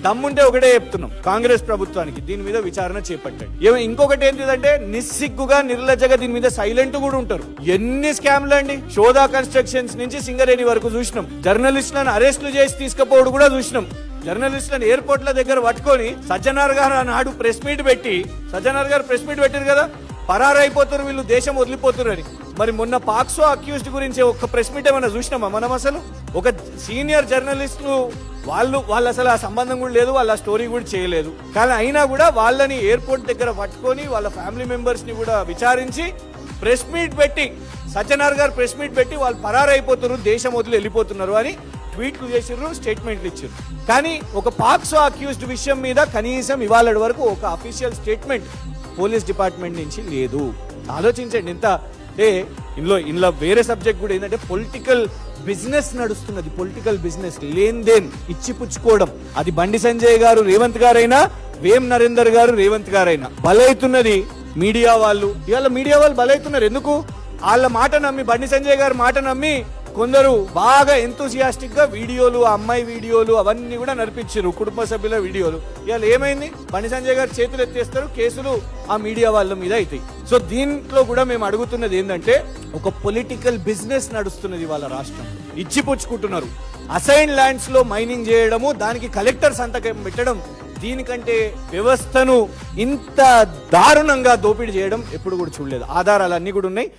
దమ్ముంటే ఒకటే చెప్తున్నాం కాంగ్రెస్ ప్రభుత్వానికి, దీని మీద విచారణ చేపట్టండి. ఇంకొకటి ఏంటిదంటే నిస్సిగ్గుగా నిర్లజ్జగా దీని మీద సైలెంట్ కూడా ఉంటారు. ఎన్ని స్కామ్లు అండి, శోధా కన్స్ట్రక్షన్స్ నుంచి సింగరేణి వరకు చూసినాం. జర్నలిస్టులను అరెస్టులు చేసి తీసుకుపోవడం కూడా చూసినాం. జర్నలిస్టులను ఎయిర్పోర్ట్ల దగ్గర పట్టుకొని సజ్జనార్ గారు ఆనాడు ప్రెస్ మీట్ పెట్టారు కదా, పరారైపోతారు వీళ్ళు, దేశం వదిలిపోతారు అని. మరి మొన్న పాక్సో అక్యూజ్డ్ గురించి ఒక ప్రెస్ మీట్ ఏమైనా చూసినామా మనం? అసలు ఒక సీనియర్ జర్నలిస్టులు వాళ్ళు అసలు ఆ సంబంధం కూడా లేదు, వాళ్ళ స్టోరీ కూడా చేయలేదు. కానీ అయినా కూడా వాళ్ళని ఎయిర్పోర్ట్ దగ్గర పట్టుకొని వాళ్ళ ఫ్యామిలీ మెంబర్స్ ని కూడా విచారించి ప్రెస్ మీట్ పెట్టి, సజ్జనార్ గారు ప్రెస్ మీట్ పెట్టి వాళ్ళు పరారైపోతున్నారు, దేశం వదిలి వెళ్ళిపోతున్నారు అని ట్వీట్లు చేసిర్రు, స్టేట్మెంట్లు ఇచ్చారు. కానీ ఒక పాక్సో అక్యూజ్డ్ విషయం మీద కనీసం ఇవాళ వరకు ఒక అఫీషియల్ స్టేట్మెంట్ పోలీస్ డిపార్ట్మెంట్ నుంచి లేదు. ఆలోచించండి ఎంత అంటే ఇందులో వేరే సబ్జెక్ట్ కూడా ఏంటంటే పొలిటికల్ బిజినెస్ నడుస్తున్నది. పొలిటికల్ బిజినెస్, లేన్దేన్, ఇచ్చిపుచ్చుకోవడం. అది బండి సంజయ్ గారు రేవంత్ గారైనా, వేం నరేందర్ గారు రేవంత్ గారైనా. బలైతున్నది మీడియా వాళ్ళు. ఇవాళ మీడియా వాళ్ళు బలైతున్నారు. ఎందుకు? వాళ్ళ మాట నమ్మి, బండి సంజయ్ గారి మాట నమ్మి కొందరు బాగా ఎంతూసియాస్టిక్ గా వీడియోలు, అమ్మాయి వీడియోలు అవన్నీ కూడా నడిపించారు, కుటుంబ సభ్యుల వీడియోలు. ఇవాళ ఏమైంది? బండి సంజయ్ గారు చేతులు ఎత్తేస్తారు, కేసులు ఆ మీడియా వాళ్ళ మీద అవుతాయి. సో దీంట్లో కూడా మేము అడుగుతున్నది ఏంటంటే, ఒక పొలిటికల్ బిజినెస్ నడుస్తున్నది వాళ్ళ రాష్ట్రం. ఇచ్చిపుచ్చుకుంటున్నారు. అసైన్ ల్యాండ్స్ లో మైనింగ్ చేయడము, దానికి కలెక్టర్ సంతకం పెట్టడం, దీనికంటే వ్యవస్థను ఇంత దారుణంగా దోపిడీ చేయడం ఎప్పుడు కూడా చూడలేదు. ఆధారాలు అన్ని కూడా ఉన్నాయి.